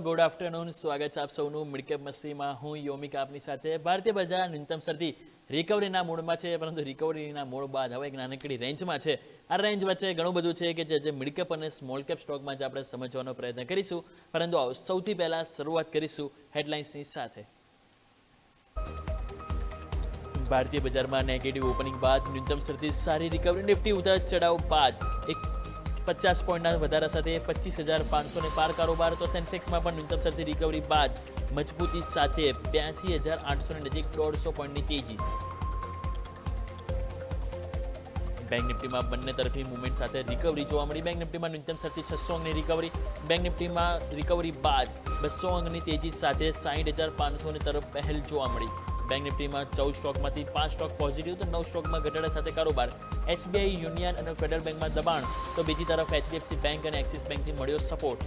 Good afternoon, સ્વાગત છે આપ સૌનું મિડકેપ મસ્તીમાં. હું યોમિક આપની સાથે. ભારતીય બજાર ન્યૂનતમ શરતી રિકવરીના મૂડમાં છે, પરંતુ રિકવરીના મૂડ બાદ હવે એક નાનકડી રેન્જમાં છે. આ રેન્જ વચ્ચે ઘણું બધું છે કે જે મિડકેપ અને સ્મોલ કેપ સ્ટોકમાં જ આપણે સમજવાનો પ્રયત્ન કરીશું. પરંતુ સૌથી પહેલાં શરૂઆત કરીશું હેડલાઇન્સની સાથે. ભારતીય બજારમાં નેગેટિવ ઓપનિંગ બાદ ન્યૂનતમ શરતી સારી રિકવરી. નિફ્ટી ઉતાર ચઢાવ બાદ 50 પોઈન્ટના વધારા સાથે 25,500 પાર કારોબાર. તો સેન્સેક્સમાં પણ ન્યૂનતમ શરતી રિકવરી બાદ મજબૂતી સાથે 82,800 નજીક 150 પોઈન્ટની તેજી. બેંક નિફ્ટીમાં બંને તરફી મુવમેન્ટ સાથે રિકવરી જોવા મળી. બેંક નિફ્ટીમાં ન્યૂનતમ શરતી 600 અંકની રિકવરી. બેંક નિફ્ટીમાં રિકવરી બાદ 200 અંકની તેજી સાથે 60,500 તરફ પહેલ જોવા મળી. બેંક નિફ્ટીમાં 14 સ્ટોકમાંથી 5 સ્ટોક પોઝિટિવ, તો 9 સ્ટોકમાં ઘટાડા સાથે કારોબાર. એસબીઆઈ, યુનિયન અને ફેડરલ બેંકમાં દબાણ, તો બીજી તરફ એચડીએફસી બેંક અને એક્સિસ બેંકથી મળ્યો સપોર્ટ.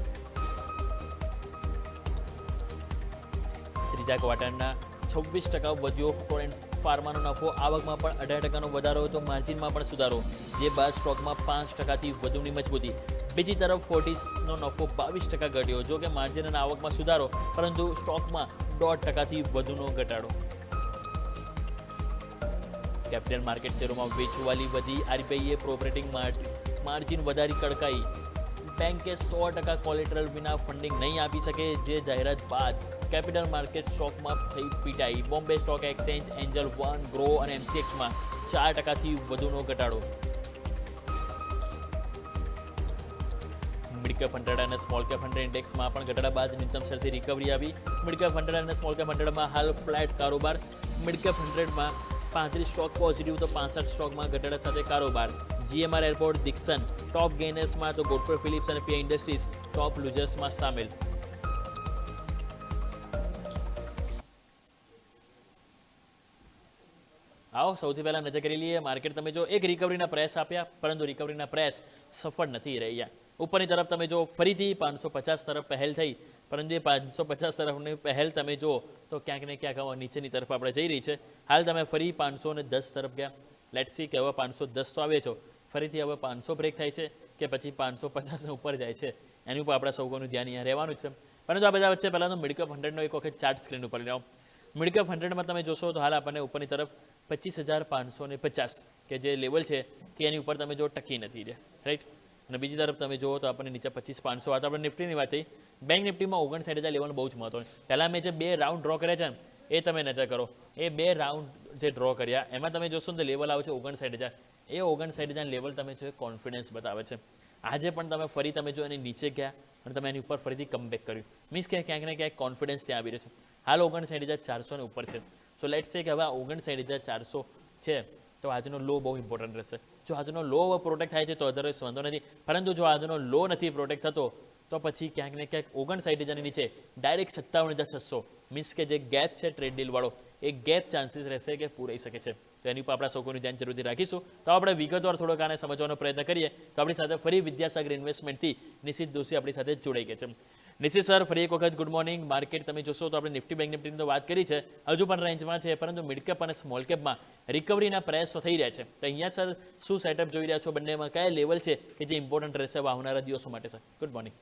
ત્રીજા ક્વાર્ટરના 26% વધ્યો ટોરેન્ટ ફાર્માનો નફો. આવકમાં પણ 18% વધારો, તો માર્જિનમાં પણ સુધારો, જે બાદ સ્ટોકમાં 5%થી વધુની મજબૂતી. બીજી તરફ ફોર્ટિસનો નફો 22% ઘટ્યો, જો કે માર્જિન અને આવકમાં સુધારો, પરંતુ સ્ટોકમાં 1.5%થી વધુનો ઘટાડો. કેપિટલ માર્કેટ શેરોમાં વેચવાલી વધી. આરબીઆઈએ પ્રોપરેટિંગ માર્જિન વધારી કડકાઈ. બેંકે 100% કોલેટરલ વિના ફંડિંગ નહીં આપી શકે, જે જાહેરાત બાદ કેપિટલ માર્કેટ સ્ટોકમાં થઈ પીટાઈ. Bombay stock exchange, Angel One, Groww અને એમસીએક્સમાં 4%થી વધુનો ઘટાડો. મિડકેપ 100 અને સ્મોલ કેપ 100 ઇન્ડેક્સમાં પણ ઘટાડા બાદ ન્યૂનતમ શરતી રિકવરી આવી. મિડકેપ 100 અને સ્મોલ કેપ 100માં હાલ ફ્લેટ કારોબાર. મિડકેપ 100માં 35 સ્ટોક પોઝિટિવ, તો 65 સ્ટોકમાં ઘટાડા સાથે કારોબાર. જીએમઆર એરપોર્ટ, દિક્સન ટોપ ગેઇનર્સમાં, તો ગોડફ્રે ફિલિપ્સ અને પીઆઈ ઇન્ડસ્ટ્રીઝ ટોપ લૂઝર્સમાં સામેલ. આવો સૌથી પહેલા નજર કરી લઈએ માર્કેટ. તમે જો એક રિકવરીના પ્રયાસ આપ્યા, પરંતુ રિકવરીના પ્રયાસ સફળ નથી રહ્યા. ઉપરની તરફ તમે જો ફરીથી 550 તરફ પહેલ થઈ, પરંતુ એ 550 તરફની પહેલ તમે જો તો ક્યાંક ને ક્યાંક નીચેની તરફ આપણે જઈ રહી છે. હાલ તમે ફરી 510 તરફ ગયા. લેટ્સ સી કે હવે 510 તો આવે છો, ફરીથી હવે 500 બ્રેક થાય છે કે પછી 550 ઉપર જાય છે, એની ઉપર આપણા સૌનું ધ્યાન અહીંયા રહેવાનું છે. પરંતુ આ બધા વચ્ચે પહેલાં તો મિડકેપ 100નો એક વખત ચાર્ટ સ્ક્રીન ઉપર લઈ આવો. મિડકેપ 100માં તમે જોશો તો હાલ આપણને ઉપરની તરફ 25,550 કે જે લેવલ છે કે એની ઉપર તમે જો ટકી નથી રહ્યા, રાઈટ. અને બીજી તરફ તમે જુઓ તો આપણને નીચે 25,500. આ તો આપણે નિફ્ટીની વાત થઈ. બેંક નિફ્ટીમાં 59,000 લેવલ બહુ જ મહત્વનું. પહેલાં મેં જે 2 રાઉન્ડ ડ્રો કર્યા છે ને, એ તમે નજર કરો. એ 2 રાઉન્ડ જે ડ્રો કર્યા એમાં તમે જોશો ને લેવલ આવે છે 59,000. એ 59,000 લેવલ તમે જો કોન્ફિડન્સ બતાવે છે. આજે પણ તમે ફરી તમે જો એની નીચે ગયા અને તમે એની ઉપર ફરીથી કમબેક કર્યું, મીન્સ કે ક્યાંક ને ક્યાંક કોન્ફિડન્સ ત્યાં આવી રહ્યો છે. હાલ 59,400 ને ઉપર છે. સો લેટ્સ સે કે હવે 59,400 છે, તો આજનો લો બહુ ઇમ્પોર્ટન્ટ રહેશે. જો આજનો લો પ્રોટેક્ટ થાય છે તો અધરવાઇઝ વાંધો નથી, પરંતુ જો આજનો લો નથી પ્રોટેક્ટ થતો તો પછી ક્યાંક ને ક્યાંક 59,000ની નીચે ડાયરેક્ટ 57,600 મીન્સ કે જે ગેપ છે ટ્રેડ ડીલવાળો, એ ગેપ ચાન્સીસ રહેશે કે પૂરાઈ શકે છે. તો એની ઉપર આપણા સૌનું ધ્યાન જરૂરથી રાખીશું. તો આપણે વિગતવાર થોડોક આને સમજવાનો પ્રયત્ન કરીએ. તો આપણી સાથે ફરી વિદ્યાસાગર ઇન્વેસ્ટમેન્ટથી નિશિત દોશી આપણી સાથે જોડાઈ ગયા છે. નિશિત સર, ફરી એક વખત ગુડ મોર્નિંગ. માર્કેટ તમે જોશો તો આપણે નિફ્ટી બેંક નિફ્ટીની તો વાત કરી છે, હજુ પણ રેન્જમાં છે, પરંતુ મિડકેપ અને સ્મોલ કેપમાં રિકવરીના પ્રયાસો થઈ રહ્યા છે. તો અહીંયા સર શું સેટઅપ જોઈ રહ્યા છો, બંનેમાં કયા લેવલ છે કે જે ઇમ્પોર્ટન્ટ રહેશે આવનારા દિવસો માટે? Sir good morning.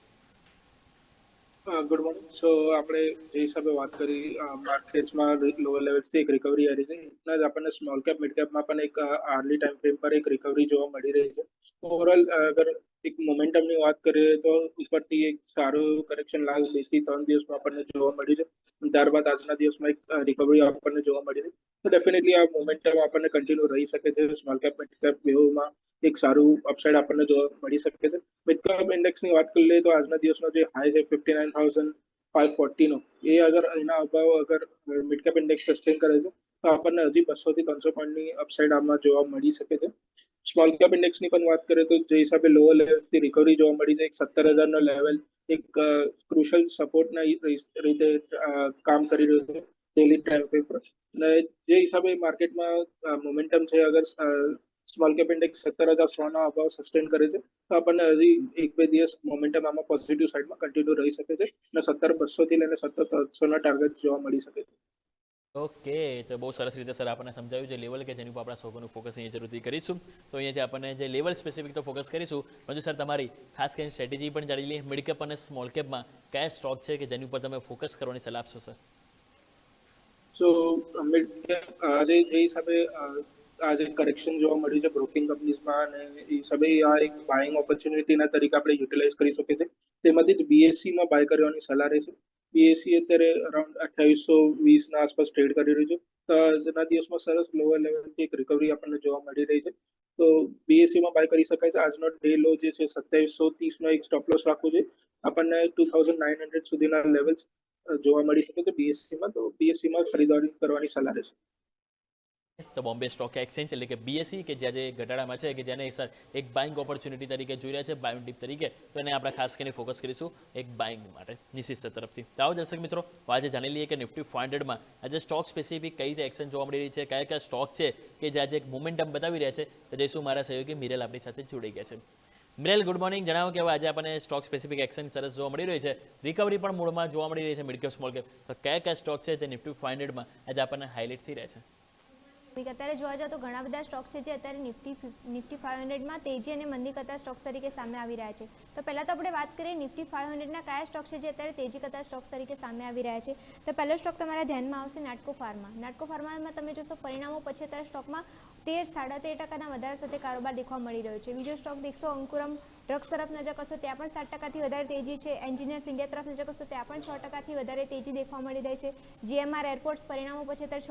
Good morning. So આપણે જે હિસાબે વાત કરી માર્કેટ્સમાં લોઅર લેવલ્સથી એક રિકવરી આવી છે, એટલા જ આપણને સ્મોલ કેપ મિડ કેપમાં પણ એક આર્લી ટાઈમ ફ્રેમ પર એક રિકવરી જોવા મળી રહી છે. ઓવરઓલ અગર એક મોમેન્ટમની વાત કરીએ તો ઉપરથી એક સારું કરેક્શન લાસ્ટ 2 થી 3 દિવસમાં આપણને જોવા મળ્યું છે. ત્યારબાદ આજના દિવસમાં એક રિકવરી આપણને જોવા મળી રહી. તો ડેફિનેટલી આ મોમેન્ટમ આપણને કન્ટિન્યુ રહી શકે છે. સ્મોલ કેપ મિડ કેપ બેઉમાં એક સારું અપસાઇડ આપણને જોવા મળી શકે છે. મિડ કેપ ઇન્ડેક્સની વાત કરી લઈએ તો આજના દિવસનો જે હાઈ છે 59,540 નો, એ અગર એના અભાવ અગર મિડ કેપ ઇન્ડેક્સ સસ્ટેન કરે છે તો આપણને હજી 200 થી 300 પોઈન્ટની અપસાઇડ આમાં જોવા મળી શકે છે. સ્મોલ કેપ ઇન્ડેક્સની પણ વાત કરીએ તો જે હિસાબે લોઅર લેવલ્સથી રિકવરી જોવા મળી છે, એક 17,000નો લેવલ એક ક્રુશિયલ સપોર્ટના રીતે કામ કરી રહ્યું છે ડેલી ટાઈમ ફ્રેમ પર. અને જે હિસાબે માર્કેટમાં મોમેન્ટમ છે, અગર સ્મોલ કેપ ઇન્ડેક્સ 17,100ના અભાવ સસ્ટેન કરે છે તો આપણને હજી 1-2 દિવસ મોમેન્ટમ આમાં પોઝિટિવ સાઇડમાં કન્ટિન્યુ રહી શકે છે અને 17,200 થી લઈને 17,300ના ટાર્ગેટ જોવા મળી શકે છે. ઓકે, તો બહુ સરસ રીતે સર આપણને સમજાવ્યું છે લેવલ કે જેની ઉપર આપણા સૌનું ફોકસ અહીંયા જરૂરથી કરીશું. તો અહીંયાથી આપણને જે લેવલ સ્પેસિફિક તો ફોકસ કરીશું, પરંતુ સર તમારી ખાસ કરીને સ્ટ્રેટેજી પણ જાણી લઈએ. મિડ કેપ અને સ્મોલ કેપમાં કયા સ્ટોક છે કે જેની ઉપર તમે ફોકસ કરવાની સલાહ આપશો સર? સો મિડ કેપ આજે જે હિસાબે આજે કરેક્શન જોવા મળ્યું છે બ્રોકિંગ કંપનીઝમાં, અને એ હિસાબે આ એક બાઇંગ ઓપોર્ચ્યુનિટીના તરીકે આપણે યુટિલાઇઝ કરી શકીએ છીએ. તેમાંથી જ બીએસસીમાં બાય કરવાની સલાહ રહેશે. બીએસસી અત્યારે અરાઉન્ડ 2820 આસપાસ ટ્રેડ કરી રહ્યું છે. તો આજના દિવસમાં સરસ લોઅર લેવલથી એક રિકવરી આપણને જોવા મળી રહી છે. તો બીએસસીમાં બાય કરી શકાય છે. આજનો ડે લો જે છે 2730નો એક સ્ટોપ લોસ રાખવો છે. આપણને 2900 સુધીના લેવલ્સ જોવા મળી શકે છે બીએસસીમાં. તો બીએસસીમાં ખરીદારી કરવાની સલાહ રહેશે. તો બોમ્બે સ્ટોક એક્સચેન્જ એટલે કે બીએસસી કે જ્યાં જે ઘટાડામાં છે, કે જેને એક બાઇંગ ઓપોર્ચ્યુનિટી તરીકે જોઈ રહ્યા છે, બાઇંગ ડીપ તરીકે, તો એને આપણે ખાસ કરીને ફોકસ કરીશું એક બાઇંગ માટે નિશિત સર તરફથી. તો આવો દર્શક મિત્રો, આજે જાણી લઈએ કે નિફ્ટી 500માં આજે સ્ટોક સ્પેસિફિક કઈ રીતે એક્શન જોવા મળી રહી છે, કયા કયા સ્ટોક છે કે જે આજે એક મોમેન્ટમ બતાવી રહ્યા છે. તો જઈશું મારા સહયોગી મિરેલ આપણી સાથે જોડાઈ ગયા છે. મિરેલ, ગુડ મોર્નિંગ. જણાવો કે હવે આજે આપણને સ્ટોક સ્પેસિફિક એક્શન સરસ જોવા મળી રહી છે, રિકવરી પણ મૂળમાં જોવા મળી રહી છે મિડ કેપ સ્મોલ કેપ. તો કયા કયા સ્ટોક છે જે નિફ્ટી 500માં આજે આપણને હાઇલાઇટ થઈ રહ્યા છે? અત્યારે જોવા જાવ તો ઘણા બધા સ્ટોક છે જે અત્યારે નિફ્ટી 500માં તેજી અને મંદી કરતા સ્ટોક્સ તરીકે સામે આવી રહ્યા છે. તો પહેલાં તો આપણે વાત કરીએ નિફ્ટી 500ના કયા સ્ટોક છે જે અત્યારે તેજી કરતા સ્ટોક્સ તરીકે સામે આવી રહ્યા છે. તો પહેલો સ્ટોક તમારા ધ્યાનમાં આવશે નાટકો ફાર્મા. નાટકો ફાર્મામાં તમે જોશો પરિણામો પછી અત્યારે સ્ટોકમાં 13-13.5% વધારા સાથે કારોબાર દેખવા મળી રહ્યો છે. બીજો સ્ટોક દેખશો અંકુરમ ડ્રગ્સ તરફ નજર કરશો ત્યાં પણ 7%થી વધારે તેજી છે. એન્જિનિયર્સ ઇન્ડિયા તરફ નજર કરશો ત્યાં પણ 6%થી વધારે તેજી દેખવા મળી રહી છે. જીએમઆર એરપોર્ટ્સ પરિણામો પછી અત્યારે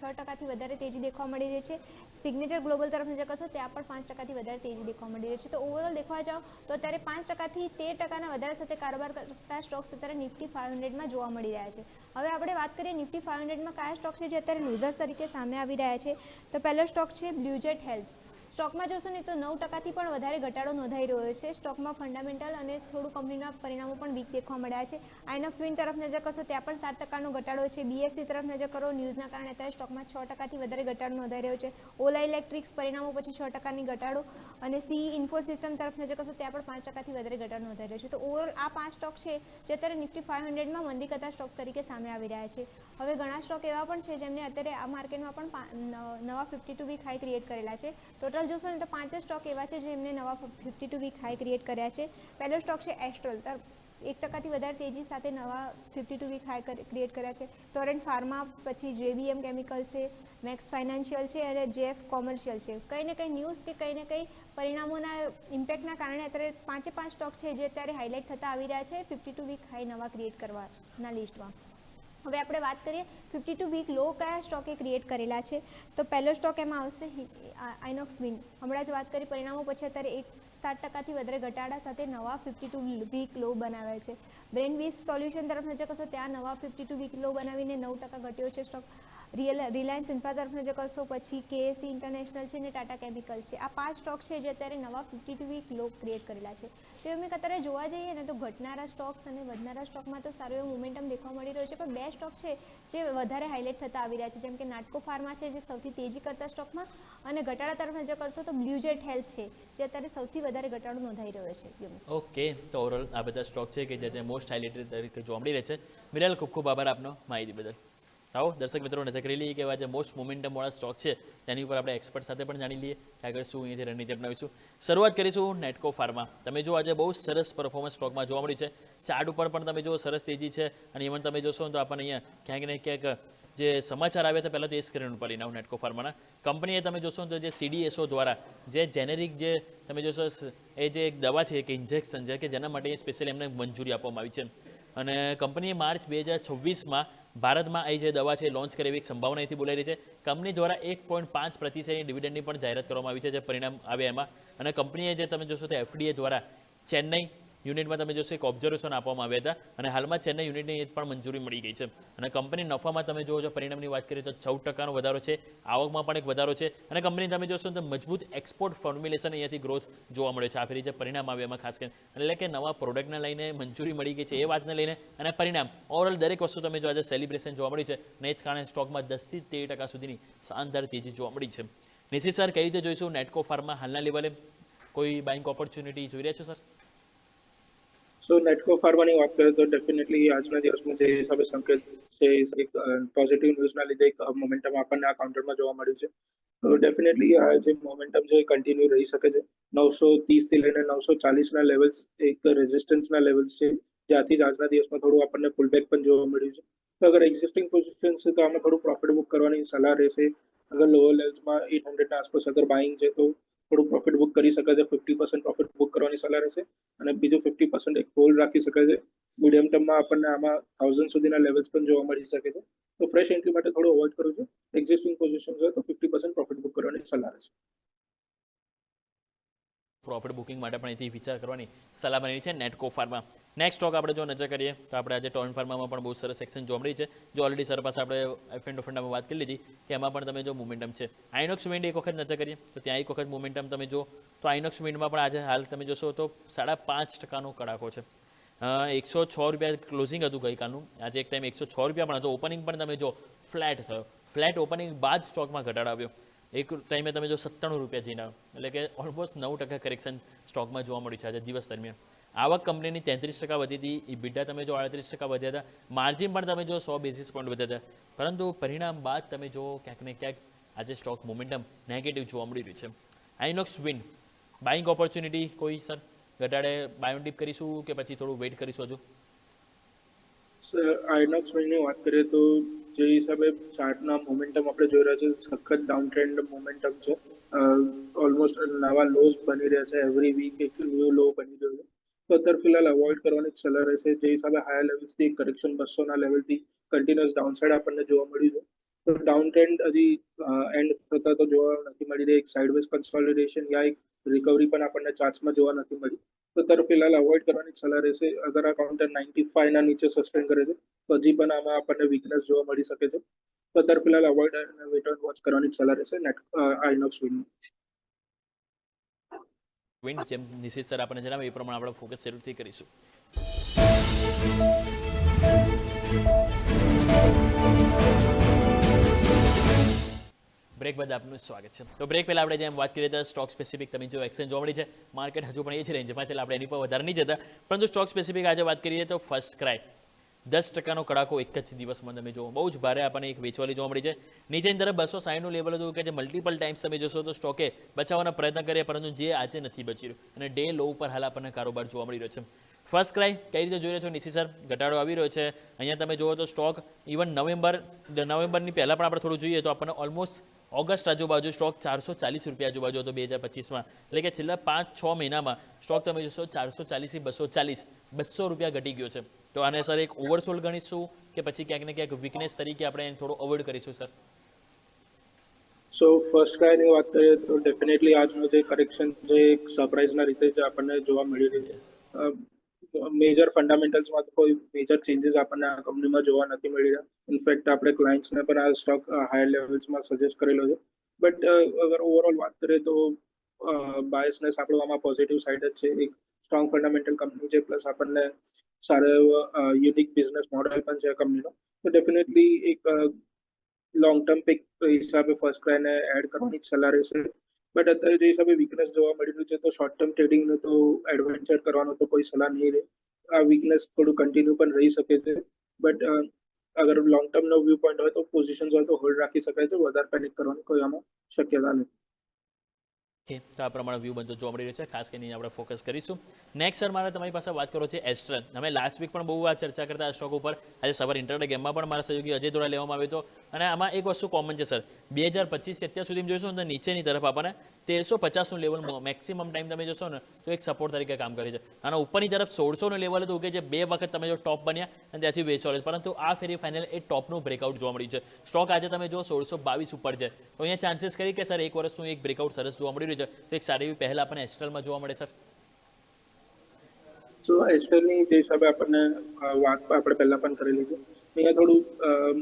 6%થી વધારે તેજી દેખવા મળી રહી છે. સિગ્નેચર ગ્લોબલ તરફ નજર કરશો ત્યાં પણ 5%થી વધારે તેજી દેખવા મળી રહી છે. તો ઓવરઓલ દેખવા જાઓ તો અત્યારે 5%થી 13%ના વધારા સાથે કારોબાર કરતા સ્ટોક્સ અત્યારે નિફ્ટી 500માં જોવા મળી રહ્યા છે. હવે આપણે વાત કરીએ નિફ્ટી 500માં કયા સ્ટોક છે જે અત્યારે લૂઝર્સ તરીકે સામે આવી રહ્યા છે. તો પહેલો સ્ટોક છે બ્લુજેટ હેલ્થ. સ્ટોકમાં જોશો ને તો 9%થી પણ વધારે ઘટાડો નોંધાઈ રહ્યો છે. સ્ટોકમાં ફંડામેન્ટલ અને થોડું કંપનીના પરિણામો પણ વીક દેખવા મળ્યા છે. આઇનોક્સ વિન્ડ તરફ નજર કરશો ત્યાં પણ 7%નો ઘટાડો છે. બીએસસી તરફ નજર કરો, ન્યૂઝના કારણે અત્યારે સ્ટોકમાં 6%થી વધારે ઘટાડો નોંધાઈ રહ્યો છે. ઓલા ઇલેક્ટ્રિક્સ પરિણામો પછી 6%ની ઘટાડો, અને સી ઇન્ફો સિસ્ટમ તરફ નજર કરશો ત્યાં પણ 5%થી વધારે ઘટાડો નોંધાઈ રહ્યો છે. તો ઓવરઓલ આ 5 સ્ટોક છે જે અત્યારે નિફ્ટી 500માં મંદી કરતા સ્ટોક્સ તરીકે સામે આવી રહ્યા છે. હવે ઘણા સ્ટોક એવા પણ છે જેમને અત્યારે આ માર્કેટમાં પણ નવા 52 વીક હાઈ ક્રિએટ કરેલા છે. ટોટલ જોશો ને તો 5 સ્ટોક એવા છે જેમને નવા 52 વીક હાઈ ક્રિએટ કર્યા છે. પહેલો સ્ટોક છે એસ્ટ્રોલ. 1%થી વધારે તેજી સાથે નવા 52 વીક હાઈ ક્રિએટ કર્યા છે. ટોરેન્ટ ફાર્મા, પછી જેબીએમ કેમિકલ છે, મેક્સ ફાઇનાન્શિયલ છે અને જેએફ કોમર્શિયલ છે. કંઈ ને કંઈ ન્યૂઝ કે કંઈ ને કંઈ પરિણામોના ઇમ્પેક્ટના કારણે અત્યારે 5 સ્ટોક છે જે અત્યારે હાઇલાઇટ થતા આવી રહ્યા છે 52 વીક હાઈ નવા ક્રિએટ કરવાના લિસ્ટમાં. હવે આપણે વાત કરીએ 52 વીક લો કયા સ્ટોકે ક્રિએટ કરેલા છે. તો પહેલો સ્ટોક એમાં આવશે આઇનોક્સ વિન્ડ. હમણાં જ વાત કરી પરિણામો પછી અત્યારે 7%થી વધારે ઘટાડા સાથે નવા 52 વીક લો બનાવે છે. બ્રેનવીસ સોલ્યુશન તરફ નજર કરશો ત્યાં નવા 52 વીક લો બનાવીને 9% ઘટ્યો છે સ્ટોક. રિલાયન્સ ઇન્ફ્રા તરફ નજર કરશો, પછી કેએસસી ઇન્ટરનેશનલ છે અને ટાટા કેમિકલ્સ છે. આ 5 સ્ટોક છે જે અત્યારે નવા 52 વીક લો ક્રિએટ કરેલા છે. તો એમ અત્યારે જોવા જઈએ ને તો ઘટનારા સ્ટોક્સ અને વધનારા સ્ટોકમાં તો સારો એવો મોમેન્ટમ દેખવા મળી રહ્યો છે. પણ 2 સ્ટોક છે જે વધારે હાઇલાઇટ થતા આવી રહ્યા છે, જેમ કે નાટકો ફાર્મા છે જે સૌથી તેજી કરતા સ્ટોકમાં, અને ઘટાડા તરફ નજર કરશો તો બ્લુજેટ હેલ્થ છે જે અત્યારે સૌથી વધારે ઘટાડો નોંધાઈ રહ્યો છે. ઓકે, તો ઓવરઓલ આ બધા સ્ટોક છે કે જે મોસ્ટ હાઇલાઇટેડ તરીકે જોવા મળી રહે છે. મિરાલ, ખૂબ ખૂબ આભાર આપનો માહિતી બદલ. આવો દર્શક મિત્રો નજર કરી લઈએ કે આજે મોસ્ટ મોમેન્ટમવાળા સ્ટોક છે તેની ઉપર આપણે એક્સપર્ટ સાથે પણ જાણી લઈએ કે આગળ શું અહીંયાથી રણનીતિ અપનાવીશું. શરૂઆત કરીશું નેટકો ફાર્મા. તમે જો આજે બહુ સરસ પરફોર્મન્સ સ્ટોકમાં જોવા મળી છે. ચાર્ટ ઉપર પણ તમે જો સરસ તેજી છે, અને ઇવન તમે જોશો તો આપણને અહીંયા ક્યાંક ને ક્યાંક જે સમાચાર આવ્યા હતા પહેલાં તો એ સ્ક્રીન ઉપર લઈને નેટકો ફાર્માના કંપનીએ તમે જોશો તો જે CDSO દ્વારા જે જેનેરિક જે તમે જોશો એ જે એક દવા છે કે ઇન્જેક્શન છે કે જેના માટે સ્પેશિયલી એમને મંજૂરી આપવામાં આવી છે. અને કંપનીએ માર્ચ 2026માં ભારતમાં આ જે દવા છે લોન્ચ કરે એવી એક સંભાવના અહીંથી બોલાઈ રહી છે. કંપની દ્વારા 1.5% ડિવિડન્ડની પણ જાહેરાત કરવામાં આવી છે જે પરિણામ આવે એમાં. અને કંપનીએ જે તમે જોશો તો FDA દ્વારા ચેન્નઈ યુનિટમાં તમે જોશો એક ઓબ્ઝર્વેશન આપવામાં આવ્યા હતા, અને હાલમાં ચેન્નઈ યુનિટની પણ મંજૂરી મળી ગઈ છે. અને કંપની નફામાં તમે જોવો છો પરિણામની વાત કરીએ તો 14%નો વધારો છે. આવકમાં પણ એક વધારો છે. અને કંપની તમે જોશો તો મજબૂત એક્સપોર્ટ ફોર્મ્યુલેશન અહીંયાથી ગ્રોથ જોવા મળે છે. આખરી જે પરિણામ આવે એમાં ખાસ કરીને એટલે કે નવા પ્રોડક્ટને લઈને મંજૂરી મળી ગઈ છે એ વાતને લઈને અને પરિણામ ઓવરઓલ દરેક વસ્તુ તમે જો આજે સેલિબ્રેશન જોવા મળી છે, ને એ જ કારણે સ્ટોકમાં 10થી 13% સુધીની શાનદાર તેજી જોવા મળી છે. નિશિત સર, કઈ રીતે જોઈશું નેટકો ફાર્મા હાલના લેવલે કોઈ બાઇંગ ઓપોર્ચ્યુનિટી જોઈ રહ્યા છો સર? સો નેટકો ફાર્માની વાત કરીએ તો ડેફિનેટલી આજના દિવસમાં જે હિસાબે સંકેત છે એક પોઝિટિવ ન્યૂઝના લીધે એક મોમેન્ટમ આપણને આ કાઉન્ટરમાં જોવા મળ્યું છે. તો ડેફિનેટલી આ જે મોમેન્ટમ છે એ કન્ટિન્યુ રહી શકે છે. 930 થી લઈને 940ના લેવલ્સ એક રેઝિસ્ટન્સના લેવલ્સ છે જ્યાંથી જ આજના દિવસમાં થોડું આપણને પુલબેક પણ જોવા મળ્યું છે. તો અગર એક્ઝિસ્ટિંગ પોઝિશન છે તો આમાં થોડું પ્રોફિટ બુક કરવાની સલાહ રહેશે. અગર લોઅર લેવલ્સમાં 800 ના આસપાસ અગર બાઇંગ છે તો થોડું પ્રોફિટ બુક કરી શકાય છે. 50% પ્રોફિટ બુક કરવાની સલાહ રહેશે અને બીજું 50% એક હોલ્ડ રાખી શકાય છે. મીડિયમ ટર્મમાં આપણને આમાં 1000 સુધીના લેવલ્સ પણ જોવા મળી શકે છે. તો ફ્રેશ એન્ટ્રી માટે થોડું અવોઇડ કરવું છે. એક્ઝિસ્ટિંગ પોઝિશન હોય તો 50% પ્રોફિટ બુક કરવાની સલાહ રહેશે. પ્રોફિટ બુકિંગ માટે પણ અહીંથી વિચાર કરવાની સલાહ બની છે નેટકો ફાર્મા. નેક્સ્ટ સ્ટોક આપણે જો નજર કરીએ તો આપણે આજે ટોન ફાર્મામાં પણ બહુ સરસ સેક્શન જોવા મળી છે. જો ઓલરેડી સર પાસે આપણે એફ એન્ડ ફંડામાં વાત કરી લીધી કે એમાં પણ તમે જો મોમેન્ટમ છે. આઇનોક્સ વિન્ડ એક વખત નજર કરીએ તો ત્યાં એક વખત મોમેન્ટમ તમે જો તો આઇનોક્સ વિન્ડમાં પણ આજે હાલ તમે જોશો તો 5.5% કડાકો છે. 106 રૂપિયા ક્લોઝિંગ હતું ગઈકાલનું. આજે એક ટાઈમ 106 રૂપિયા પણ હતો. ઓપનિંગ પણ તમે જો ફ્લેટ થયો. ફ્લેટ ઓપનિંગ બાદ સ્ટોકમાં ઘટાડો આવ્યો. એક ટાઈમે તમે જો 97 રૂપિયા જઈને આવ્યો, એટલે કે ઓલમોસ્ટ 9% કરેક્શન સ્ટોકમાં જોવા મળ્યું છે આજે દિવસ દરમિયાન. આવક કંપનીની 33% વધી હતી. ઇબિડા તમે જો 38% વધ્યા હતા. માર્જિન પણ તમે જો 100 બેસિસ પોઈન્ટ વધ્યા હતા. પરંતુ પરિણામ બાદ તમે જો ક્યાંક ને ક્યાંક આજે સ્ટોક મોમેન્ટમ નેગેટિવ જોવા મળી રહ્યું છે. આઇનોક્સ વિન્ડ બાઇંગ ઓપોર્ચ્યુનિટી કોઈ સર ઘટાડે બાયોન ડીપ કરીશું કે પછી થોડું વેઇટ કરીશું હજુ? આઇનોક્સ વિન્ડની વાત કરીએ તો જે હિસાબે ચાર્ટના મોમેન્ટમ આપણે જોઈ રહ્યા છે સખત ડાઉન ટ્રેન્ડ મોમેન્ટમ છે. ઓલમોસ્ટ નવા લોઝ બની રહ્યા છે. એવરી વીક એક ન્યૂ લો બની રહ્યો છે. તો અત્યારે ફિલહાલ અવોઇડ કરવાની જ સલાહ રહેશે. જે હિસાબે હાયર લેવલ્સથી કરેક્શન 200ના લેવલથી કન્ટિન્યુઅસ ડાઉનસાઇડ આપણને જોવા મળ્યું છે. તો ડાઉન ટ્રેન્ડ હજી એન્ડ થતા તો જોવા નથી મળી રહી. એક સાઇડવેઝ કન્સોલિડેશન યા એક રિકવરી પણ આપણને ચાર્ટ્સમાં જોવા નથી મળી. તો અત્યારે ફિલહાલ અવોઇડ કરવાની સલાહ રહેશે. અગર આ કાઉન્ટર 95 ના નીચે સસ્ટેન કરે છે તો હજી પણ આમાં આપણને વીકનેસ જોવા મળી શકે છે. તો અત્યારે ફિલહાલ અવોઇડ અને વેટ એન્ડ વોચ કરવાની સલાહ રહેશે આઇનોક્સ વિન્ડ. જેમ નિશિત સર આપણને જણાવે એ પ્રમાણે આપણે ફોકસ જરૂરથી કરીશું. બ્રેક બાદ આપનું સ્વાગત છે. તો બ્રેક પહેલાં આપણે જેમ વાત કરીએ તો સ્ટોક સ્પેસિફિક તમે જો એક્સચેન્જ જોવા મળી છે. માર્કેટ હજુ પણ એ જ રેન્જમાં છે, આપણે એની પર વધારે નહીં જતા. પરંતુ સ્ટોક સ્પેસિફિક આજે વાત કરીએ તો ફર્સ્ટ ક્રાય 10%નો કડાકો એક જ દિવસમાં તમે જુઓ. બહુ જ ભારે આપણને એક વેચવાલી જોવા મળી છે. નીચેની તરફ 260નું લેવલ હતું કે જે મલ્ટિપલ ટાઈમ્સ તમે જોશો તો સ્ટોકે બચાવવાનો પ્રયત્ન કરે, પરંતુ જે આજે નથી બચી રહ્યું અને ડે લો ઉપર હાલ આપણને કારોબાર જોવા મળી રહ્યો છે. ફર્સ્ટ ક્રાય કઈ રીતે જોઈ રહ્યા છો નિશી સર? ઘટાડો આવી રહ્યો છે. અહીંયા તમે જુઓ તો સ્ટોક ઇવન નવેમ્બરની પહેલાં પણ આપણે થોડું જોઈએ તો આપણને ઓલમોસ્ટ ઓગસ્ટ આજુબાજુ સ્ટોક 440 રૂપિયા આજુબાજુ હતો 2025માં. એટલે કે છેલ્લા 5-6 મહિનામાં સ્ટોક તમે જોશો 440 થી 240 200 રૂપિયા ઘટી ગયો છે. તો આને સર એક ઓવરસોલ્ડ ગણીશું કે પછી ક્યાંક ને ક્યાંક વીકનેસ તરીકે આપણે થોડું અવોઇડ કરીશું સર? સો ફર્સ્ટ ક્રાયની વાત કરીએ તો ડેફિનેટલી આજનો જે કરેક્શન જે એક સરપ્રાઇઝના રીતે જ આપણને જોવા મળી રહ્યું યસ. છે. મેજર ફંડામેન્ટલ્સમાં કોઈ મેજર ચેન્જીસ આપણને આ કંપનીમાં જોવા નથી મળી રહ્યા. ઇનફેક્ટ આપણે ક્લાયન્ટ્સને પણ આ સ્ટોક હાયર લેવલ્સમાં સજેસ્ટ કરેલો છે. બટ અગર ઓવરઓલ વાત કરીએ તો બાયસનેસ આપણો આમાં પોઝિટિવ સાઇડ જ છે. એક સ્ટ્રોંગ ફંડામેન્ટલ કંપની છે, પ્લસ આપણને સારો એવો યુનિક બિઝનેસ મોડેલ પણ છે આ કંપનીનો. તો ડેફિનેટલી એક લોંગ ટર્મ પિક હિસાબે ફર્સ્ટ ક્રાયને એડ કરવાની જ સલાહ રહેશે. બટ અત્યારે જે હિસાબે વીકનેસ જોવા મળી રહ્યું છે તો શોર્ટ ટર્મ ટ્રેડિંગનો તો એડવેન્ચર કરવાનો તો કોઈ સલાહ નહીં રહે. આ વીકનેસ થોડું કન્ટિન્યુ પણ રહી શકે છે. બટ અગર લોંગ ટર્મનો વ્યૂ પોઈન્ટ હોય તો પોઝિશન હોય તો હોલ્ડ રાખી શકાય છે. વધારે પેનિક કરવાની કોઈ આમાં શક્યતા નથી. ઓકે, તો આ પ્રમાણે વ્યૂ બનતો જોવા મળી રહ્યો છે. ખાસ કરીને આપણે ફોકસ કરીશું. નેક્સ્ટ સર મારે તમારી પાસે વાત કરો છે એસ્ટ્રલ. અમે લાસ્ટ વીક પણ બહુ આ ચર્ચા કરતા આ સ્ટોક ઉપર. આજે સવારે ઇન્ટરડે ગેમમાં પણ મારા સહયોગી અજય દ્વારા લેવામાં આવ્યો હતો. અને આમાં એક વસ્તુ કોમન છે સર, 2025 અત્યાર સુધી જોઈશું ને તો નીચેની તરફ આપણને 1350નું લેવલ મેક્સિમમ ટાઈમ તમે જોશો ને તો એક સપોર્ટ તરીકે કામ કરે છે. અને ઉપરની તરફ 1600નું લેવલ હતું કે જે 2 વખત તમે જો ટોપ બન્યા અને ત્યાંથી વેચવાળો છે. પરંતુ આ ફેરી ફાઇનલ એ ટોપનું બ્રેકઆઉટ જોવા મળ્યું છે. સ્ટોક આજે તમે જો 1622 ઉપર છે. તો અહીંયા ચાન્સીસ કરી કે સર એક વર્ષનું એક બ્રેકઆઉટ સરસ જોવા મળી રહ્યું છે. તો એક સારી એવી પહેલ આપણને એસ્ટ્રલમાં જોવા મળે સર? સો એસ્ટ્રલની જે હિસાબે આપણને વાત આપણે પહેલા પણ કરેલી છે, અહીંયા થોડું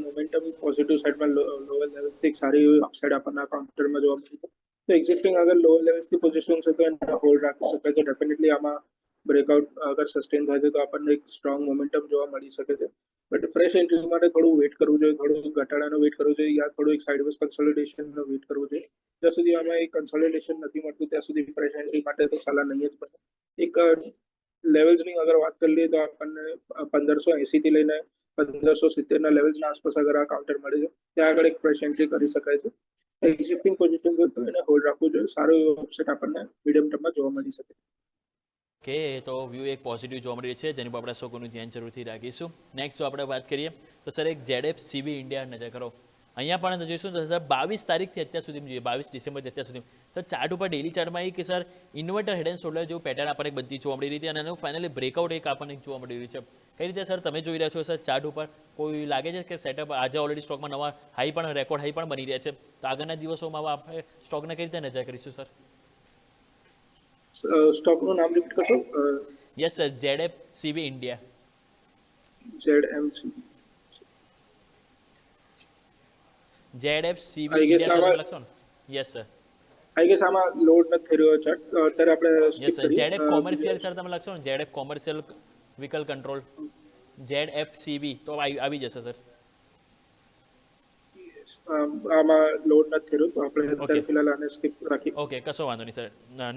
મોમેન્ટમ પોઝિટિવ સાઇડમાં લોઅર લેવલ્સથી એક સારી એવી અપસાઇડ આપણને કાઉન્ટરમાં જોવા મળી છે. તો એક્ઝિસ્ટિંગ અગર લોઅર લેવલ્સથી પોઝિશન છે તો એને હોલ્ડ રાખી શકાય છે. ડેફિનેટલી આમાં બ્રેકઆઉટ અગર સસ્ટેન થાય છે તો આપણને એક સ્ટ્રોંગ મોમેન્ટમ જોવા મળી શકે છે. બટ ફ્રેશ એન્ટ્રી માટે થોડું વેટ કરવું જોઈએ, થોડું ઘટાડાનો વેટ કરવું જોઈએ, યા થોડું એક સાઇડવેઝ કન્સોલિડેશનનો વેટ કરવું જોઈએ. જ્યાં સુધી આમાં એક કન્સોલિડેશન નથી મળતું ત્યાં સુધી ફ્રેશ એન્ટ્રી માટે તો સલાહ નહીં જ બને. એક લેવલ્સની અગર વાત કરી લઈએ તો આપણને 1580 થી લઈને 1570ના લેવલ્સના આસપાસ અગર આ કાઉન્ટર મળે છે ત્યાં આગળ એક ફ્રેશ એન્ટ્રી કરી શકાય છે. એક્ઝિસ્ટિંગ પોઝિશન તો એને હોલ્ડ રાખવું જોઈએ. સારો એવો ઓપ્શન આપણને મીડિયમ ટર્મમાં જોવા મળી શકે. કે તો વ્યૂ એક પોઝિટિવ જોવા મળી રહ્યું છે જેની પર આપણે સૌનું ધ્યાન જરૂરથી રાખીશું. નેક્સ્ટ જો આપણે વાત કરીએ તો સર એક ZF CB ઇન્ડિયા નજર કરો. અહીંયા પણ જોઈશું તો સર 22 તારીખથી અત્યાર સુધી જોઈએ, 22 ડિસેમ્બરથી અત્યાર સુધી સર ચાર્ટ ઉપર ડેલી ચાર્ટમાં એક sir inverted head and shoulder જેવું પેટર્ન આપણને બધી જોવા મળી રહી હતી અને એનું ફાઇનલી બ્રેકઆઉટ એક આપણને જોવા મળી રહ્યું છે. કઈ રીતે સર તમે જોઈ રહ્યા છો સર ચાર્ટ ઉપર કોઈ લાગે છે કે સેટઅપ આજે ઓલરેડી સ્ટોકમાં નવા હાઈ પણ રેકોર્ડ હાઈ પણ બની રહ્યા છે, તો આગળના દિવસોમાં આપણે સ્ટોકને કઈ રીતે નજર કરીશું સર? સ્ટોકનું નામ રિપીટ કરશો? Yes sir, ZF CB India. ZMC. ZF CB I guess India sir આમાં- લખશો ને? Yes sir. આઈ ગેસ આમાં લોડ નથી થઈ રહ્યો ચાર્ટ, અત્યારે આપણે યસ skip સર, કરીએ. ZF કોમર્શિયલ સર તમે લખશો ને, ZF commercial vehicle control ZF CB તો આવી જશે સર. આમાં લોડ નથી થઈ રહ્યો, તો આપણે અત્યારે Okay. ફિલહાલ આને સ્કીપ રાખીએ. ઓકે, કશો વાંધો નહીં સર.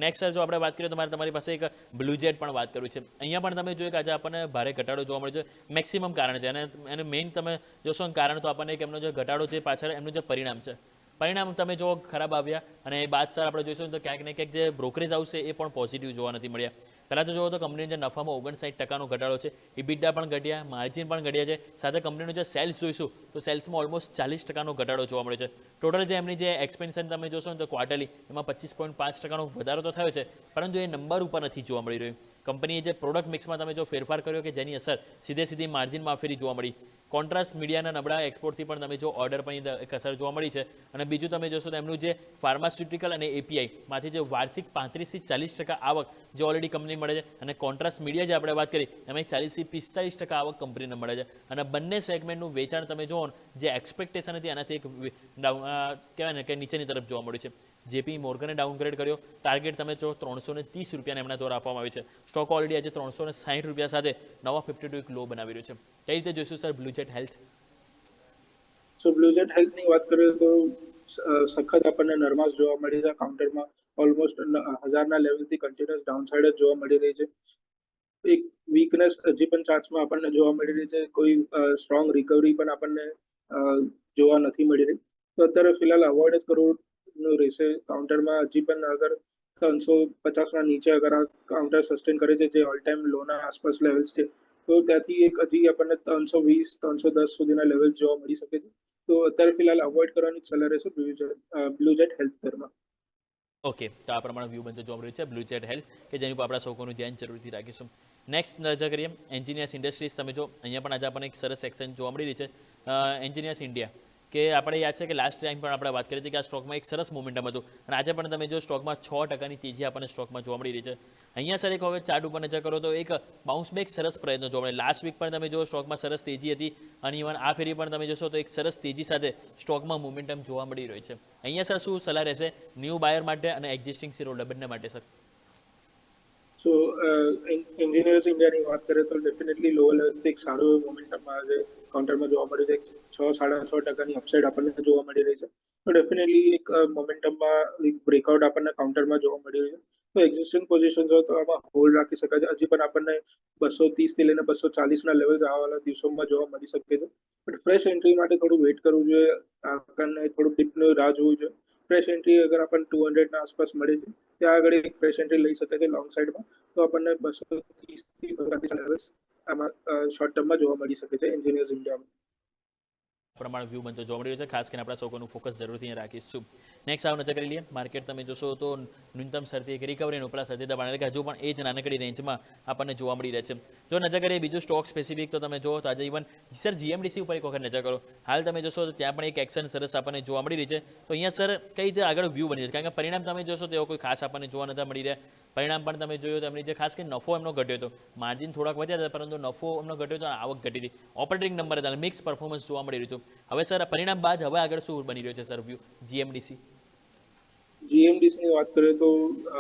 નેક્સ્ટ સર જો આપણે વાત કરીએ તો તમારી પાસે એક બ્લુ જેટ પણ વાત કરવી છે. અહીંયા પણ તમે જોયું કે આજે આપણને ભારે ઘટાડો જોવા મળે છે. મેક્સિમમ કારણ છે અને એનું મેઇન તમે જોશો ને કારણ તો આપણને એક એમનો જે ઘટાડો છે પાછળ એમનું જે પરિણામ છે, પરિણામ તમે જો ખરાબ આવ્યા અને એ બાદ સર આપણે જોઈશું તો ક્યાંક ને ક્યાંક જે બ્રોકરેજ હાઉસ છે એ પણ પોઝિટિવ જોવા નથી મળ્યા. પહેલાં તો જોવો તો કંપનીના જે નફામાં 59% ઘટાડો છે, ઇબિટા પણ ઘટ્યા, માર્જિન પણ ઘટ્યા છે, સાથે કંપનીનું જે સેલ્સ જોઈશું તો સેલ્સમાં ઓલમોસ્ટ 40% ઘટાડો જોવા મળે છે. ટોટલ જે એમની જે એક્સપેન્શન તમે જોશો ને તો ક્વાર્ટરલી એમાં 25.5% વધારો તો થયો છે, પરંતુ એ નંબર ઉપર નથી જોવા મળી રહ્યું. કંપનીએ જે પ્રોડક્ટ મિક્સમાં તમે જો ફેરફાર કર્યો કે જેની અસર સીધી માર્જિનમાં ફેરી જોવા મળી. કોન્ટ્રાસ્ટ મીડિયાના નબળા એક્સપોર્ટથી પણ તમે જો ઓર્ડર પણ એક અસર જોવા મળી છે. અને બીજું તમે જોશો તો એમનું જે ફાર્માસ્યુટિકલ અને API માંથી જે વાર્ષિક 35 થી 40% આવક જે ઓલરેડી કંપની મળે છે, અને કોન્ટ્રાસ્ટ મીડિયા જે આપણે વાત કરી એમાં 40 થી 45% આવક કંપનીને મળે છે. અને બંને સેગમેન્ટનું વેચાણ તમે જુઓ જે એક્સપેક્ટેશન હતી એનાથી એક કહેવાય ને કે નીચેની તરફ જોવા મળ્યું છે. JP મોર્ગને ડાઉનગ્રેડ કર્યો, ટાર્ગેટ તમે જો 330 રૂપિયાને એમના દ્વારા આપવામાં આવી છે. સ્ટોક ઓલરેડી આજે 360 રૂપિયા સાથે નવા 52 એક લો બનાવી રહ્યો છે. કઈ રીતે જોઈશું સર બ્લુ જેટ હેલ્થ? સો બ્લુ જેટ હેલ્થની વાત કરીએ તો સખત આપણને નરમાશ જોવા મળી છે. કાઉન્ટરમાં ઓલમોસ્ટ 1000ના લેવલથી કન્ટિન્યુઅસ ડાઉનસાઇડ જ જોવા મળી રહી છે. એક વીકનેસ હજી પણ ચાર્ટ્સમાં આપણને જોવા મળી રહી છે, કોઈ સ્ટ્રોંગ રિકવરી પણ આપણને જોવા નથી મળી રહી. તો અત્યારે ફિલહાલ અવોઇડ જ કરવું રહેશે. કાઉન્ટરમાં હજી પણ અગર 350ના નીચે અગર આ કાઉન્ટર સસ્ટેન કરે છે, જે ઓલ ટાઈમ લોના આસપાસ લેવલ્સ છે, તો ત્યાંથી એક હજી આપણને 320-310 સુધીના લેવલ જોવા મળી શકે છે. તો અત્યારે ફિલહાલ અવોઇડ કરવાની જ સલાહ રહેશે બ્લુ જેટ હેલ્થ કેરમાં. ઓકે, તો આ પ્રમાણે વ્યૂ બનતો જોવા મળ્યું છે બ્લુ જેટ હેલ્થ, કે જેની ઉપર આપણા સૌનું ધ્યાન જરૂરથી રાખીશું. નેક્સ્ટ નજર કરીએ એન્જિનિયર્સ ઇન્ડસ્ટ્રીઝ. તમે જો અહીંયા પણ આજે આપણને એક સરસ સેક્શન જોવા મળી રહી છે એન્જિનિયર્સ ઇન્ડિયા, કે આપણે યાદ છે કે લાસ્ટ ટાઈમ પણ આપણે વાત કરી હતી કે આ સ્ટોકમાં એક સરસ મોમેન્ટમ હતું અને આજે પણ તમે જો સ્ટોકમાં 6%ની તેજી આપણને સ્ટોકમાં જોવા મળી રહી છે. અહીંયા સર એક વખત ચાર્ટ ઉપર નજર કરો તો એક બાઉન્સ બેક સરસ પ્રયત્નો જોવા મળે. લાસ્ટ વીક પણ તમે જો સ્ટોકમાં સરસ તેજી હતી અને ઇવન આ ફેરી પણ તમે જોશો તો એક સરસ તેજી સાથે સ્ટોકમાં મોમેન્ટમ જોવા મળી રહ્યું છે. અહીંયા સર શું સલાહ રહેશે ન્યૂ બાયર માટે અને એક્ઝિસ્ટિંગ શેર હોલ્ડર બંને માટે સર? સો એન્જિનિયર્સ ઇન્ડિયાની વાત કરીએ તો ડેફિનેટલી લોઅર લેવલ્સથી એક સારો મોમેન્ટમ આજે કાઉન્ટરમાં જોવા મળી છે. 6-6.5% અપસાઇડ આપણને જોવા મળી રહી છે. તો ડેફિનેટલી એક મોમેન્ટમમાં એક બ્રેકઆઉટ આપણને કાઉન્ટરમાં જોવા મળી રહ્યું છે. તો એક્ઝિસ્ટિંગ પોઝિશન્સ હોય તો આમાં હોલ્ડ રાખી શકાય છે. હજી પણ આપણને 230 થી લઈને 240ના લેવલ્સ આવવાના દિવસોમાં જોવા મળી શકે છે. બટ ફ્રેશ એન્ટ્રી માટે થોડું વેઇટ કરવું જોઈએ, આપણને થોડું ડીપનું રાહ જોવું જોઈએ. ફ્રેશ એન્ટ્રી અગર આપણને 200ના આસપાસ મળે છે, ત્યાં આગળ એક ફ્રેશ એન્ટ્રી લઈ શકે છે લોંગ સાઈડમાં. તો આપણને 230 થી 240 લેવલ્સ આમાં શોર્ટ ટર્મમાં જોવા મળી શકે છે એન્જિનિયર્સ ઇન્ડિયામાં. પ્રમાણે વ્યૂ બનતો જોવા મળી રહ્યો છે. ખાસ કરીને આપણા સૌનું ફોકસ જરૂરથી અહીંયા રાખીશું. નેક્સ્ટ આવ નજર કરી લઈએ માર્કેટ. તમે જોશો તો ન્યૂનતમ સરથી એક રિકવરી અને ઉપલા સરથી દબાણ, એટલે કે હજુ પણ એ જ નાનકડી રેન્જમાં આપણને જોવા મળી રહે છે. જો નજર કરીએ બીજું સ્ટોક સ્પેસિફિક તો તમે જુઓ તો આજે ઇવન સર GMDC ઉપર એક વખત નજર કરો. હાલ તમે જોશો તો ત્યાં પણ એક એક્શન સરસ આપણને જોવા મળી રહી છે. તો અહીંયા સર કઈ રીતે આગળ વ્યૂ બની છે? કારણ કે પરિણામ તમે જોશો તો એવો કોઈ ખાસ આપણને જોવા નથી મળી રહ્યા. પરિણામ પણ તમે જોયું તો એમની જે ખાસ કરીને નફો એમનો ઘટ્યો હતો, માર્જિન થોડાક વધ્યા હતા પરંતુ નફો એમનો ઘટ્યો હતો અને આવક ઘટી હતી. ઓપરેટિંગ નંબર હતા, મિક્સ પરફોર્મન્સ જોવા મળી રહ્યું હતું. હવે સર પરિણામ બાદ હવે આગળ શું બની રહ્યો છે સર વ્યૂ GMDC? GMDCની વાત કરીએ તો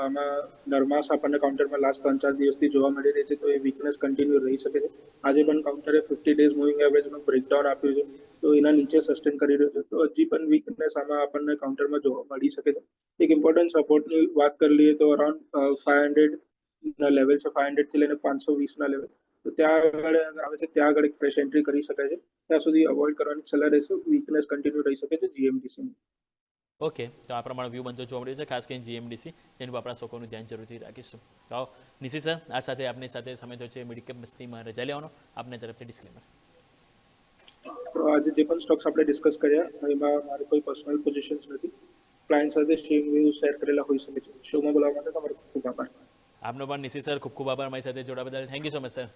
આમાં નરમાશ આપણને કાઉન્ટરમાં લાસ્ટ 3-4 દિવસથી જોવા મળી રહી છે. તો એ વીકનેસ કન્ટિન્યુ રહી શકે છે. આજે પણ કાઉન્ટરે 50 ડેઝ મૂવિંગ એવરેજનું બ્રેકડાઉન આપ્યું છે, તો એના નીચે સસ્ટેન કરી રહ્યો છે. તો હજી પણ વીકનેસ આમાં આપણને કાઉન્ટરમાં જોવા મળી શકે છે. એક ઇમ્પોર્ટન્ટ સપોર્ટની વાત કરી લઈએ તો અરાઉન્ડ 500ના લેવલ છે, 500 થી લઈને 520ના લેવલ. તો ત્યાં આગળ આવે છે, ત્યાં આગળ એક ફ્રેશ એન્ટ્રી કરી શકાય છે. ત્યાં સુધી અવોઇડ કરવાની સલાહ રહેશે. વીકનેસ કન્ટિન્યુ રહી શકે છે GMDCની. ઓકે, તો આ પ્રમાણે વ્યૂ બનતો જોવા મળ્યો છે, ખાસ કરીને જીએમડીસી, જેનું પર આપણા શોકોનું ધ્યાન જરૂરથી રાખીશું. તો નિશી સર, આ સાથે આપની સાથે સમય થયો છે મિડકેપ મસ્તીમાં રજા લેવાનો. આપને તરફથી ડિસ્ક્લેમર. તો આજે જે પણ સ્ટોક્સ આપણે ડિસ્કસ કર્યા એમાં મારી કોઈ પર્સનલ પોઝિશન્સ નથી. ક્લાયન્ટ સાથે સ્ટ્રીમ વ્યૂ શેર કરેલા હોઈ શકે છે. શોમાં બોલાવવા માટે તમારો ખૂબ ખૂબ આભાર. આપનો પણ નિશી સર ખૂબ ખૂબ આભાર મારી સાથે જોડાવા બદલ. Thank you so much sir.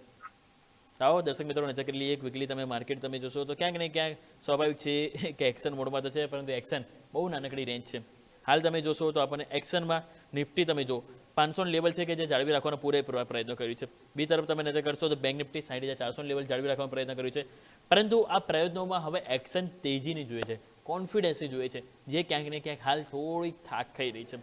આવો દર્શક મિત્રો, નજર કરી લઈએ એક વીકલી તમે માર્કેટ તમે જોશો તો ક્યાંક ને ક્યાંક સ્વાભાવિક છે કે એક્શન મોડમાં તો છે, પરંતુ એક્શન બહુ નાનકડી રેન્જ છે. હાલ તમે જોશો તો આપણને એક્શનમાં નિફ્ટી તમે જો 500 લેવલ છે કે જે જાળવી રાખવાનો પૂરેપૂરો પ્રયત્ન કર્યું છે. બી તરફ તમે નજર કરશો તો બેંક નિફ્ટી 60,400 લેવલ જાળવી રાખવાનો પ્રયત્ન કર્યું છે, પરંતુ આ પ્રયત્નોમાં હવે એક્શન તેજીની જોઈએ છે, કોન્ફિડન્સની જોઈએ છે, જે ક્યાંક ને ક્યાંક હાલ થોડીક થાક ખાઈ રહી છે.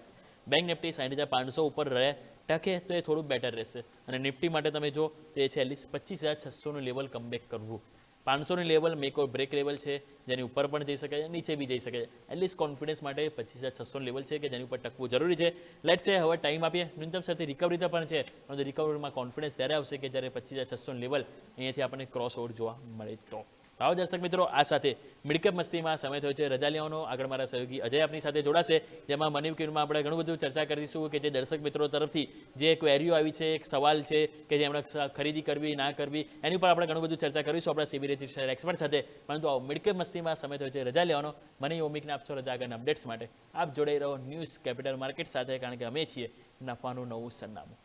બેંક નિફ્ટી 60,500 ઉપર રહે ટકે તો એ થોડું બેટર રહેશે, અને નિફ્ટી માટે તમે જો તો એ છે એટલીસ્ટ 25,600નું લેવલ કમબેક કરવું. 500ની લેવલ મેક ઓર બ્રેક લેવલ છે, જેની ઉપર પણ જઈ શકે છે, નીચે બી જઈ શકે છે. એટલીસ્ટ કોન્ફિડન્સ માટે 25,600 લેવલ છે કે જેની ઉપર ટકવું જરૂરી છે. લેટ્સ સે હવે ટાઈમ આપીએ. ન્યૂનતમ સાથે રિકવરી તો પણ છે, પરંતુ રિકવરીમાં કોન્ફિડન્સ ત્યારે આવશે કે જ્યારે 25,600 લેવલ અહીંયાથી આપણને ક્રોસ ઓવર જોવા મળે તો. આવો દર્શક મિત્રો, આ સાથે મિડકેપ મસ્તીમાં સમય થયો છે રજા લેવાનો. આગળ મારા સહયોગી અજય આપની સાથે જોડાશે, જેમાં મની ક્યુનમાં આપણે ઘણું બધું ચર્ચા કરીશું કે જે દર્શક મિત્રો તરફથી જે ક્વેરીઓ આવી છે, એક સવાલ છે કે જે એમણે ખરીદી કરવી ના કરવી, એની ઉપર આપણે ઘણું બધું ચર્ચા કરીશું આપણા સીબી રજિસ્ટર્ડ એક્સપર્ટ સાથે. પરંતુ આવો મિડકેપ મસ્તીમાં સમય થયો છે રજા લેવાનો. મને ઓમિકને આપશો રજા આગળના અપડેટ્સ માટે. આપ જોડાઈ રહો ન્યૂઝ કેપિટલ માર્કેટ સાથે, કારણ કે અમે છીએ નફાનું નવું સરનામું.